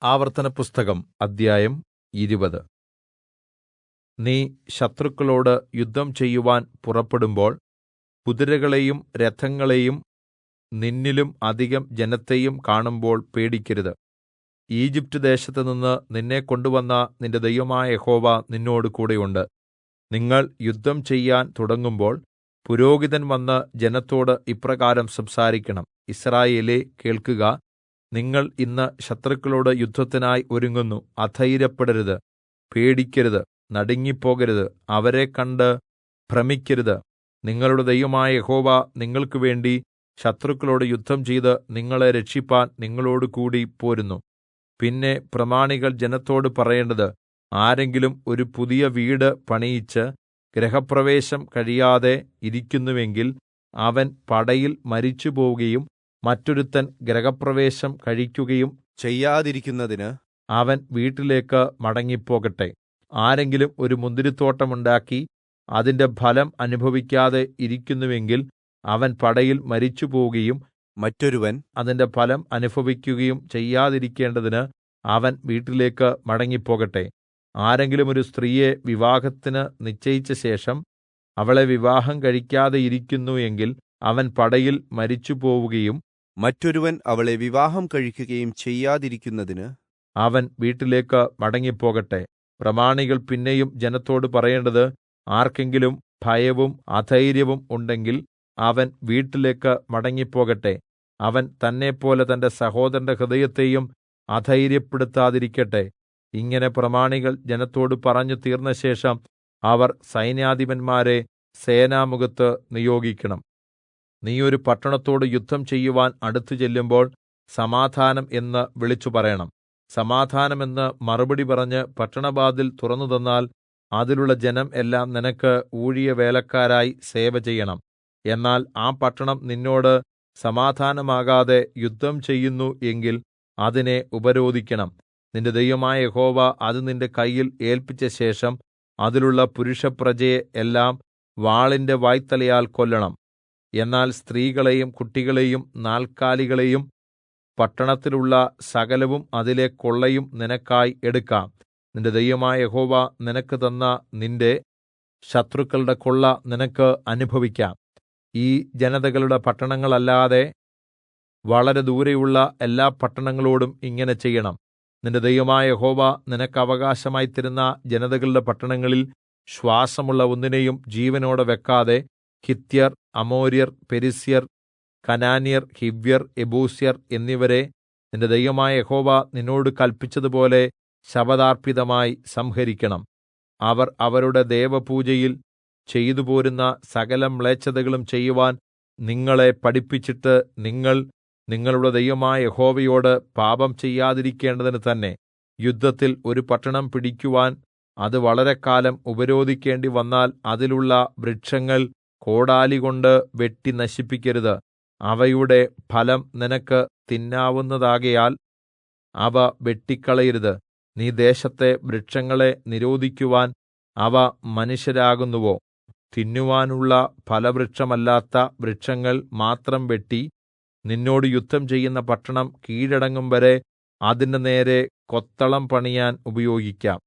ആവർത്തനപുസ്തകം അദ്ധ്യായം 20. നീ ശത്രുക്കളോട് യുദ്ധം ചെയ്യുവാൻ പുറപ്പെടുമ്പോൾ കുതിരകളെയും രഥങ്ങളെയും നിന്നിലും അധികം ജനത്തെയും കാണുമ്പോൾ പേടിക്കരുത്. ഈജിപ്റ്റ് ദേശത്തുനിന്ന് നിന്നെ കൊണ്ടുവന്ന നിന്റെ ദൈവമായ യഹോവ നിന്നോട് കൂടെ ഉണ്ട്. നിങ്ങൾ യുദ്ധം ചെയ്യാൻ തുടങ്ങുമ്പോൾ പുരോഹിതൻ വന്ന് ജനത്തോട് ഇപ്രകാരം സംസാരിക്കണം: യിസ്രായേലേ, കേൾക്കുക. നിങ്ങൾ ഇന്ന് ശത്രുക്കളോട് യുദ്ധത്തിനായി ഒരുങ്ങുന്നു. അധൈര്യപ്പെടരുത്, പേടിക്കരുത്, നടുങ്ങിപ്പോകരുത്, അവരെ കണ്ട് ഭ്രമിക്കരുത്. നിങ്ങളുടെ ദൈവമായ യഹോവ നിങ്ങൾക്കുവേണ്ടി ശത്രുക്കളോട് യുദ്ധം ചെയ്ത് നിങ്ങളെ രക്ഷിപ്പാൻ നിങ്ങളോടുകൂടി പോരുന്നു. പിന്നെ പ്രമാണികൾ ജനത്തോട് പറയേണ്ടത്: ആരെങ്കിലും ഒരു പുതിയ വീട് പണിയിച്ച് ഗൃഹപ്രവേശം കഴിയാതെ ഇരിക്കുന്നുവെങ്കിൽ അവൻ പടയിൽ മരിച്ചുപോവുകയും മറ്റൊരുത്തൻ ഗൃഹപ്രവേശം കഴിക്കുകയും ചെയ്യാതിരിക്കുന്നതിന് അവൻ വീട്ടിലേക്ക് മടങ്ങിപ്പോകട്ടെ. ആരെങ്കിലും ഒരു മുന്തിരിത്തോട്ടം ഉണ്ടാക്കി അതിന്റെ ഫലം അനുഭവിക്കാതെ ഇരിക്കുന്നുവെങ്കിൽ അവൻ പടയിൽ മരിച്ചുപോവുകയും മറ്റൊരുവൻ അതിന്റെ ഫലം അനുഭവിക്കുകയും ചെയ്യാതിരിക്കേണ്ടതിന് അവൻ വീട്ടിലേക്ക് മടങ്ങിപ്പോകട്ടെ. ആരെങ്കിലും ഒരു സ്ത്രീയെ വിവാഹത്തിന് നിശ്ചയിച്ച ശേഷം അവളെ വിവാഹം കഴിക്കാതെ ഇരിക്കുന്നു എങ്കിൽ അവൻ പടയിൽ മരിച്ചുപോവുകയും മറ്റൊരുവൻ അവളെ വിവാഹം കഴിക്കുകയും ചെയ്യാതിരിക്കുന്നതിന് അവൻ വീട്ടിലേക്ക് മടങ്ങിപ്പോകട്ടെ. പ്രമാണികൾ പിന്നെയും ജനത്തോട് പറയേണ്ടത്: ആർക്കെങ്കിലും ഭയവും അധൈര്യവും ഉണ്ടെങ്കിൽ അവൻ വീട്ടിലേക്ക് മടങ്ങിപ്പോകട്ടെ. അവൻ തന്നെപ്പോലെ തന്റെ സഹോദരന്റെ ഹൃദയത്തെയും അധൈര്യപ്പെടുത്താതിരിക്കട്ടെ. ഇങ്ങനെ പ്രമാണികൾ ജനത്തോട് പറഞ്ഞു തീർന്നശേഷം അവർ സൈന്യാധിപന്മാരെ സേനാമുഖത്ത് നിയോഗിക്കണം. നീ ഒരു പട്ടണത്തോട് യുദ്ധം ചെയ്യുവാൻ അടുത്തു ചെല്ലുമ്പോൾ സമാധാനം എന്ന് വിളിച്ചു പറയണം. സമാധാനം എന്ന് മറുപടി പറഞ്ഞ് പട്ടണവാതിൽ തുറന്നു തന്നാൽ അതിലുള്ള ജനം എല്ലാം നിനക്ക് ഊഴിയവേലക്കാരായി സേവ ചെയ്യണം. എന്നാൽ ആ പട്ടണം നിന്നോട് സമാധാനമാകാതെ യുദ്ധം ചെയ്യുന്നു എങ്കിൽ അതിനെ ഉപരോധിക്കണം. നിന്റെ ദൈവമായ യഹോവ അത് നിന്റെ കയ്യിൽ ഏല്പിച്ച ശേഷം അതിലുള്ള പുരുഷപ്രജയെ എല്ലാം വാളിന്റെ വായ്ത്തലയാൽ കൊല്ലണം. എന്നാൽ സ്ത്രീകളെയും കുട്ടികളെയും നാൽക്കാലികളെയും പട്ടണത്തിലുള്ള സകലവും അതിലെ കൊള്ളയും നിനക്കായി എടുക്കാം. നിന്റെ ദൈവമായ യഹോവ നിനക്ക് തന്ന നിന്റെ ശത്രുക്കളുടെ കൊള്ള നിനക്ക് അനുഭവിക്കാം. ഈ ജനതകളുടെ പട്ടണങ്ങളല്ലാതെ വളരെ ദൂരെയുള്ള എല്ലാ പട്ടണങ്ങളോടും ഇങ്ങനെ ചെയ്യണം. നിന്റെ ദൈവമായ യഹോവ നിനക്ക് അവകാശമായി തരുന്ന ജനതകളുടെ പട്ടണങ്ങളിൽ ശ്വാസമുള്ള ഒന്നിനെയും ജീവനോടെ വെക്കാതെ ഹിത്യർ, അമോര്യർ, പെരിസ്യർ, കനാന്യർ, ഹിവ്യർ, യെബൂസ്യർ എന്നിവരെ നിന്റെ ദൈവമായ യഹോവ നിന്നോട് കല്പിച്ചതുപോലെ ശപഥാർപ്പിതമായി സംഹരിക്കണം. അവർ അവരുടെ ദേവപൂജയിൽ ചെയ്തുപോരുന്ന സകല മ്ലേച്ഛതകളും ചെയ്യുവാൻ നിങ്ങളെ പഠിപ്പിച്ചിട്ട് നിങ്ങൾ നിങ്ങളുടെ ദൈവമായ യഹോവയോട് പാപം ചെയ്യാതിരിക്കേണ്ടതിന് തന്നെ. യുദ്ധത്തിൽ ഒരു പട്ടണം പിടിക്കുവാൻ അത് വളരെക്കാലം ഉപരോധിക്കേണ്ടി വന്നാൽ അതിലുള്ള വൃക്ഷങ്ങൾ കോടാലികൊണ്ട് വെട്ടി നശിപ്പിക്കരുത്. അവയുടെ ഫലം നിനക്ക് തിന്നാവുന്നതാകയാൽ അവ വെട്ടിക്കളയരുത്. നീ ദേശത്തെ വൃക്ഷങ്ങളെ നിരോധിക്കുവാൻ അവ മനുഷ്യരാകുന്നുവോ? തിന്നുവാനുള്ള ഫലവൃക്ഷമല്ലാത്ത വൃക്ഷങ്ങൾ മാത്രം വെട്ടി നിന്നോട് യുദ്ധം ചെയ്യുന്ന പട്ടണം കീഴടങ്ങും വരെ അതിന്റെ നേരെ കൊത്തളം പണിയാൻ ഉപയോഗിക്കാം.